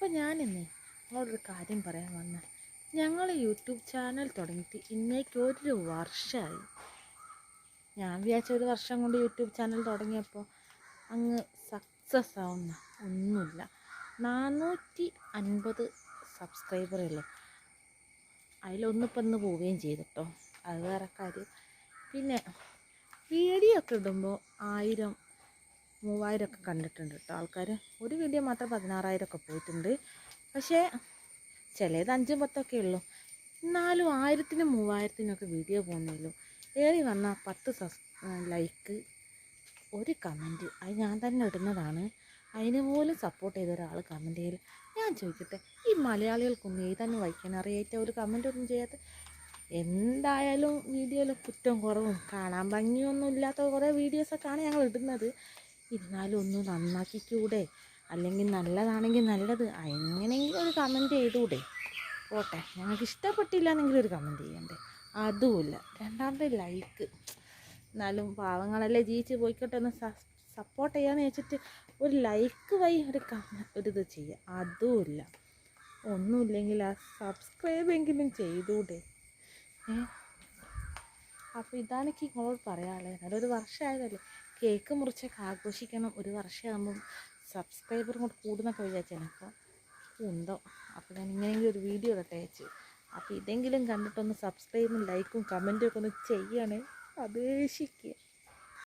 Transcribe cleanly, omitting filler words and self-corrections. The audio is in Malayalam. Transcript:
അപ്പോൾ ഞാനിന്ന് നിങ്ങളോടൊരു കാര്യം പറയാൻ വന്ന ഞങ്ങൾ യൂട്യൂബ് ചാനൽ തുടങ്ങിയിട്ട് ഇന്നേക്ക് 1 വർഷമായി. ഞാൻ വിചാരിച്ച 1 വർഷം കൊണ്ട് യൂട്യൂബ് ചാനൽ തുടങ്ങിയപ്പോൾ അങ്ങ് സക്സസ് ആവുന്ന ഒന്നുമില്ല. 450 സബ്സ്ക്രൈബറുള്ളൂ. അതിലൊന്നിപ്പം ഇന്ന് പോവുകയും ചെയ്തിട്ടോ, അത് വേറെ കാര്യം. പിന്നെ വീഡിയോ ഒക്കെ ഇടുമ്പോൾ 1000 3000 ഒക്കെ കണ്ടിട്ടുണ്ട് കേട്ടോ ആൾക്കാർ. ഒരു വീഡിയോ മാത്രം 16,000 ഒക്കെ പോയിട്ടുണ്ട്. പക്ഷേ ചിലത് 5 10 ഉള്ളൂ. എന്നാലും 1000-നും 3000-നും വീഡിയോ പോകുന്നില്ലല്ലോ. ഏറി വന്നാൽ 10 ലൈക്ക്, 1 കമൻറ്റ്. അത് ഞാൻ തന്നെ ഇടുന്നതാണ്. അതിന് പോലും സപ്പോർട്ട് ചെയ്ത ഒരാൾ കമൻറ്റ് ചെയ്യില്ല. ഞാൻ ചോദിക്കട്ടെ, ഈ മലയാളികൾക്കൊന്നും എഴുതാനും വായിക്കാനും അറിയാത്ത ഒരു കമൻ്റ് ഒന്നും ചെയ്യാത്ത? എന്തായാലും വീഡിയോയിൽ കുറ്റം കുറവും കാണാൻ ഭംഗിയൊന്നും ഇല്ലാത്ത കുറേ വീഡിയോസൊക്കെയാണ് ഞങ്ങൾ ഇടുന്നത്. ഇരുന്നാലും ഒന്ന് നന്നാക്കിക്കൂടെ? അല്ലെങ്കിൽ നല്ലതാണെങ്കിൽ നല്ലത് എങ്ങനെയെങ്കിലും ഒരു കമൻറ്റ് ചെയ്തൂടെ? പോട്ടെ, ഞങ്ങൾക്ക് ഇഷ്ടപ്പെട്ടില്ല എന്നെങ്കിലും ഒരു കമൻറ്റ് ചെയ്യണ്ടേ? അതുമില്ല. രണ്ടാമത്തെ ലൈക്ക്. എന്നാലും പാവങ്ങളല്ലേ, ജീവിച്ച് പോയിക്കോട്ടെ, ഒന്ന് സപ്പോർട്ട് ചെയ്യാമെന്ന് വെച്ചിട്ട് ഒരു ലൈക്ക് വഴി ഒരിത് ചെയ്യുക, അതുമില്ല. ഒന്നുമില്ലെങ്കിൽ ആ സബ്സ്ക്രൈബെങ്കിലും ചെയ്തൂടെ? അപ്പോൾ ഇതാണ് എനിക്ക് നിങ്ങളോട് പറയാനുള്ളത്. അതൊരു വർഷമായതല്ലേ, കേക്ക് മുറിച്ചൊക്കെ ആഘോഷിക്കണം. 1 വർഷമാകുമ്പം സബ്സ്ക്രൈബറും കൂടെ കൂടുന്നൊക്കെ വിചാരിച്ചാണ്. അപ്പോൾ ഉണ്ടോ? അപ്പോൾ ഞാൻ ഇങ്ങനെയെങ്കിലും ഒരു വീഡിയോ ഇടട്ടെ വെച്ച്. അപ്പോൾ ഇതെങ്കിലും കണ്ടിട്ടൊന്ന് സബ്സ്ക്രൈബും ലൈക്കും കമൻറ്റും ഒക്കെ ഒന്ന് ചെയ്യണേ, അപേക്ഷിക്കുക.